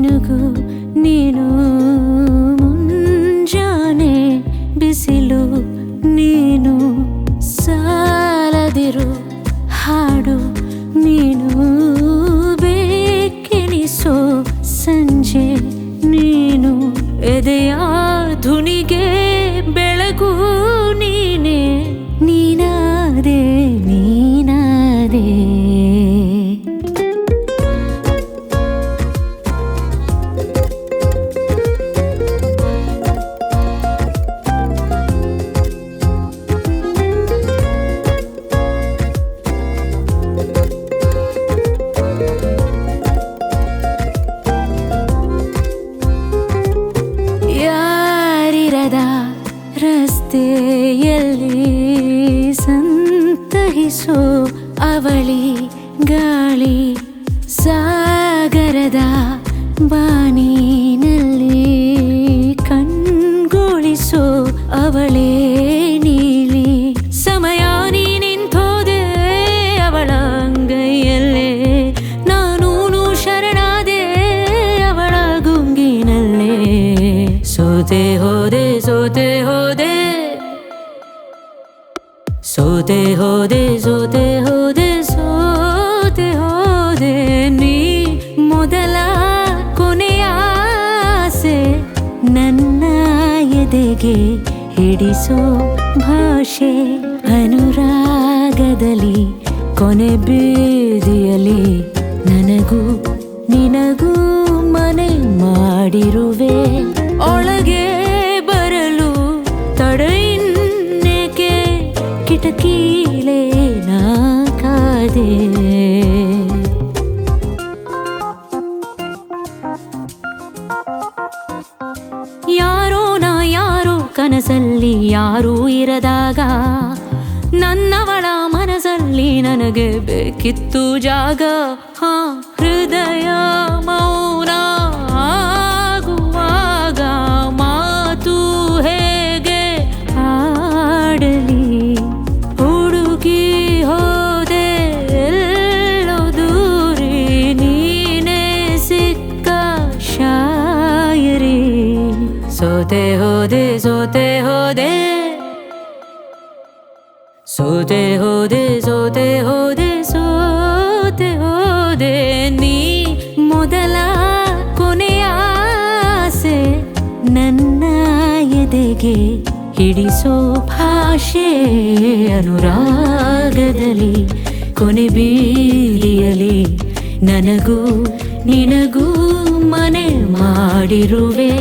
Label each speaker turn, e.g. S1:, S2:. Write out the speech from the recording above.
S1: ಮಿನುಗು ನೀನು ಮುಂಜಾನೆ ಬಿಸಿಲು ನೀನು ಸಾಲದಿರು ಹಾಡು ನೀನು ಬೇಕೆನಿಸೋ ಸಂಜೆ ನೀನು ಎದೆಯ ಧುನಿಗೆ ಬೆಳಗು ನೀನೇ ನೀನಾದೆ ನೀನಾದೆ ರಸ್ತೆಯಲ್ಲಿ ಸಂತಹಿಸೋ ಅವಳಿ ಗಾಳಿ ಸಾಗರದ ಬಾನಿನಲ್ಲಿ ಕಣ್ಗೊಳಿಸೋ ಅವಳೇ ನೀಲಿ ಸಮಯ ನೀ ನಿಂತೋದೆ ಅವಳ ಅಂಗೈಯಲ್ಲೇ ನಾನು ಶರಣಾದೆ ಅವಳ ಗುಂಗಿನಲ್ಲೇ ಸೋತೆ ಹೋದೆ ಸೋತೆ ಹೋದೆ ಸೋತೆ ಹೋದೆ ಸೋತೆ ಹೋದೆ ಸೋತೆ ಹೋದೆ ನೀ ಮೊದಲ ಕೊನೆಯ ಆಸೆ ನನ್ನ ಎದೆಗೆ ಹಿಡಿಸೋ ಭಾಷೆ ಅನುರಾಗದಲ್ಲಿ ಕೊನೆ ಬೀದಿಯಲ್ಲಿ ನನಗೂ ನಿನಗೂ ಮನೆ ಮಾಡಿರುವೆ ಒಳಗೆ ಬರಲು ತಡೆಯಿನ್ನೇಕೆ ಕಿಟಕಿಲೇ ನಾ ಕಾದೆ ಯಾರೋ ನಾ ಯಾರೋ ಕನಸಲ್ಲಿ ಯಾರೂ ಇರದಾಗ ನನ್ನವಳ ಮನಸ್ಸಲ್ಲಿ ನನಗೆ ಬೇಕಿತ್ತು ಜಾಗ ಹೃದಯ ಮೌನ ಆಗುವಾಗ ಮಾತು ಹೇಗೆ ಆಡಲಿ ಹುಡುಗಿ ಹೋದೆ ಎಲ್ಲೋ ದೂರಿ ನೀನೇ ಸಿಕ್ಕ ಶಾಯರಿ ಸೋತೆ ಹೋದೆ ಸೋತೆ ಹೋದೆ ಸೋತೆ ಹೋದೆ ಸೋತೆ ಹೋದೆ ಸೋತೆ ಹೋದೆ ನೀ ಮೊದಲ ಕೊನೆಯ ಆಸೆ ನನ್ನ ಎದೆಗೆ ಹಿಡಿಸೋ ಭಾಷೆ ಅನುರಾಗದಲ್ಲಿ ಕೊನೆ ಬೀದಿಯಲ್ಲಿ ನನಗೂ ನಿನಗೂ ಮನೆ ಮಾಡಿರುವೆ